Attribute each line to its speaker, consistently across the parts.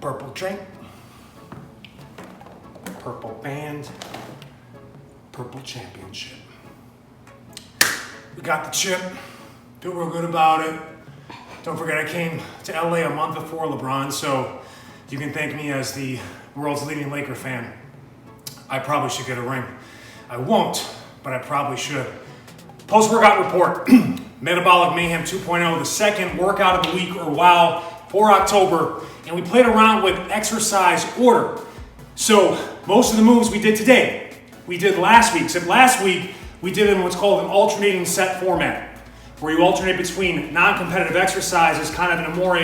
Speaker 1: Purple drink, purple band, purple championship. We got the chip, feel real good about it. Don't forget I came to LA a month before LeBron, so you can thank me as the world's leading Laker fan. I probably should get a ring. I won't, but I probably should. Post-workout report, Metabolic Mayhem 2.0, the second workout of the week, or WOW, for October, and we played around with exercise order. So most of the moves we did today, we did last week, except last week we did it in what's called an alternating set format, where you alternate between non-competitive exercises, kind of in a more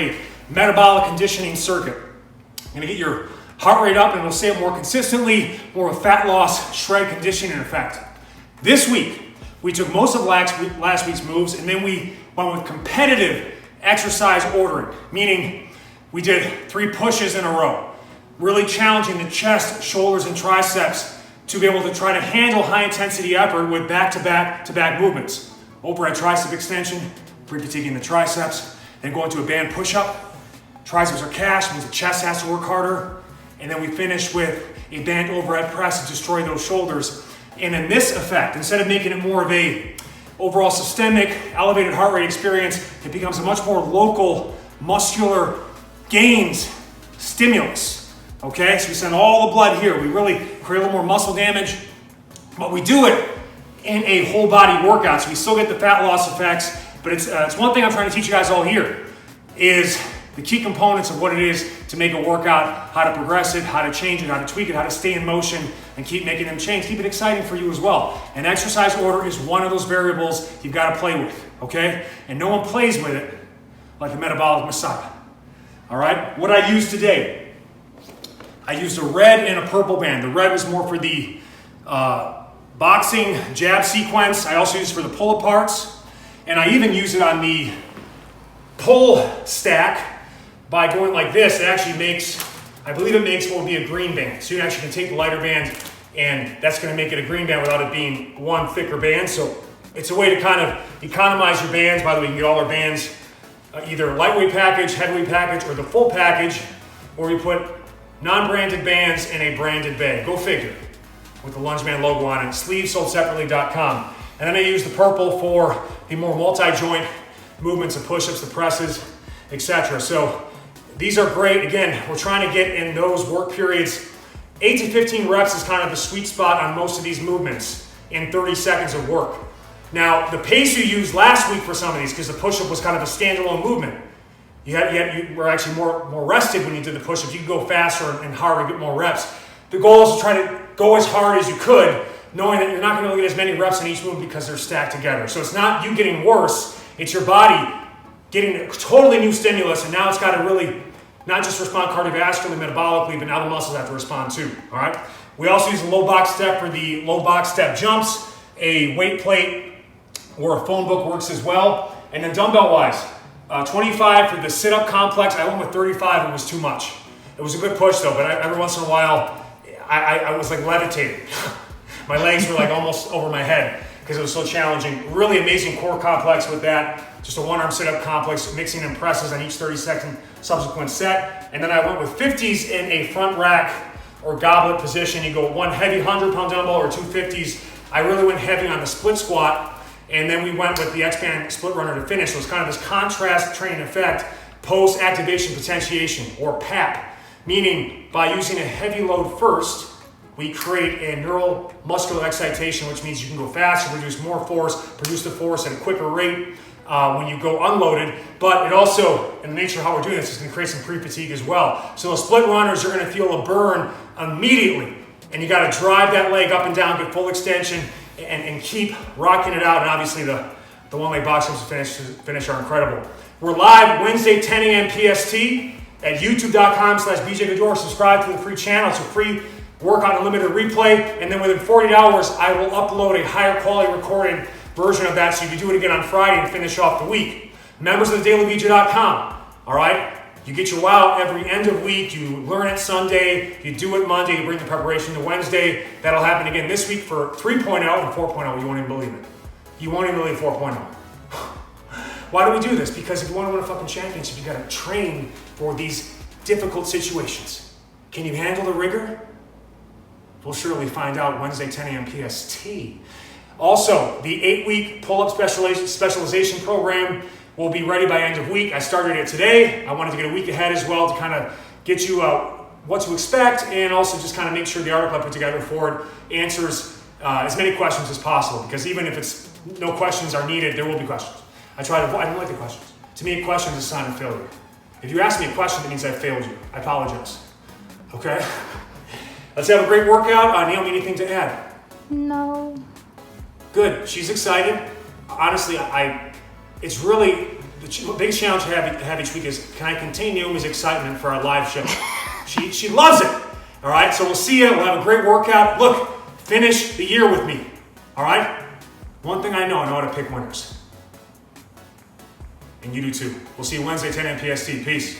Speaker 1: metabolic conditioning circuit. You're gonna get your heart rate up and it'll stay up more consistently, more of a fat loss, shred conditioning effect. This week, we took most of last week's moves and then we went with competitive exercise ordering, meaning we did 3 pushes in a row, really challenging the chest, shoulders, and triceps to be able to try to handle high intensity effort with back-to-back movements. Overhead tricep extension, pre-fatiguing the triceps, then go into a band push-up. Triceps are cash, means the chest has to work harder. And then we finish with a band overhead press to destroy those shoulders. And in this effect, instead of making it more of a overall systemic, elevated heart rate experience, it becomes a much more local, muscular gains stimulus. Okay, so we send all the blood here. We really create a little more muscle damage, but we do it in a whole body workout. So we still get the fat loss effects, but it's one thing I'm trying to teach you guys all here is the key components of what it is to make a workout, how to progress it, how to change it, how to tweak it, how to stay in motion and keep making them change. Keep it exciting for you as well. And exercise order is one of those variables you've got to play with, okay? And no one plays with it like the Metabolic Messiah. All right, what I used today, I used a red and a purple band. The red was more for the boxing jab sequence. I also use it for the pull aparts, and I even use it on the pull stack by going like this. It actually makes, I believe it makes what would be a green band. So you actually can take the lighter band and that's going to make it a green band without it being one thicker band. So it's a way to kind of economize your bands. By the way, you can get all our bands, either lightweight package, heavyweight package, or the full package, where we put non-branded bands in a branded bag. Go figure. With the Lungeman logo on it. Sleeves sold separately.com. And then I use the purple for the more multi-joint movements, the push-ups, the presses, etc. So these are great. Again, we're trying to get in those work periods. 8 to 15 reps is kind of the sweet spot on most of these movements in 30 seconds of work. Now, the pace you used last week for some of these, because the push-up was kind of a standalone movement, you were actually more rested when you did the push-ups. You could go faster and harder, get more reps. The goal is to try to go as hard as you could, knowing that you're not going to get as many reps in each move because they're stacked together. So it's not you getting worse, it's your body getting a totally new stimulus, and now it's got to really not just respond cardiovascularly, metabolically, but now the muscles have to respond too, all right? We also use a low box step for the low box step jumps. A weight plate or a phone book works as well. And then dumbbell-wise, 25 for the sit-up complex. I went with 35, it was too much. It was a good push though, but every once in a while, I was like levitating. My legs were like almost over my head because it was so challenging. Really amazing core complex with that. Just a one-arm sit-up complex, mixing in presses on each 30-second subsequent set. And then I went with 50s in a front rack or goblet position. You go one heavy 100-pound dumbbell or 2 50s. I really went heavy on the split squat, and then we went with the X-Band split runner to finish. So it's kind of this contrast training effect, post-activation potentiation, or PAP, meaning by using a heavy load first, we create a neuromuscular excitation, which means you can go faster, produce more force, produce the force at a quicker rate when you go unloaded. But it also, in the nature of how we're doing this, is going to create some pre-fatigue as well. So those split runners, you're going to feel a burn immediately. And you got to drive that leg up and down, get full extension, and keep rocking it out. And obviously the one leg box jumps to finish are incredible. We're live Wednesday, 10 a.m. PST at youtube.com/BJGador. Subscribe to the free channel. It's a free workout unlimited replay. And then within 48 hours, I will upload a higher quality recorded version of that so you can do it again on Friday and finish off the week. Members of thedailybj.com, all right? You get your WOW every end of week. You learn it Sunday. You do it Monday. You bring the preparation to Wednesday. That'll happen again this week for 3.0 and 4.0. You won't even believe it. You won't even believe 4.0. Why do we do this? Because if you want to win a fucking championship, you got to train for these difficult situations. Can you handle the rigor? We'll surely find out Wednesday, 10 a.m. PST. Also, the 8-week pull-up specialization program will be ready by end of week. I started it today. I wanted to get a week ahead as well to kind of get you what to expect, and also just kind of make sure the article I put together for it answers as many questions as possible, because even if it's no questions are needed, there will be questions. I don't like the questions. To me, a question is a sign of failure. If you ask me a question, that means I failed you. I apologize. Okay? Let's have a great workout. Naomi, anything to add?
Speaker 2: No.
Speaker 1: Good. She's excited. Honestly, it's really the biggest challenge I have each week is, can I contain Naomi's excitement for our live show? She loves it. All right, so we'll see you. We'll have a great workout. Look, finish the year with me. All right? One thing I know how to pick winners. And you do too. We'll see you Wednesday, 10 a.m. PST. Peace.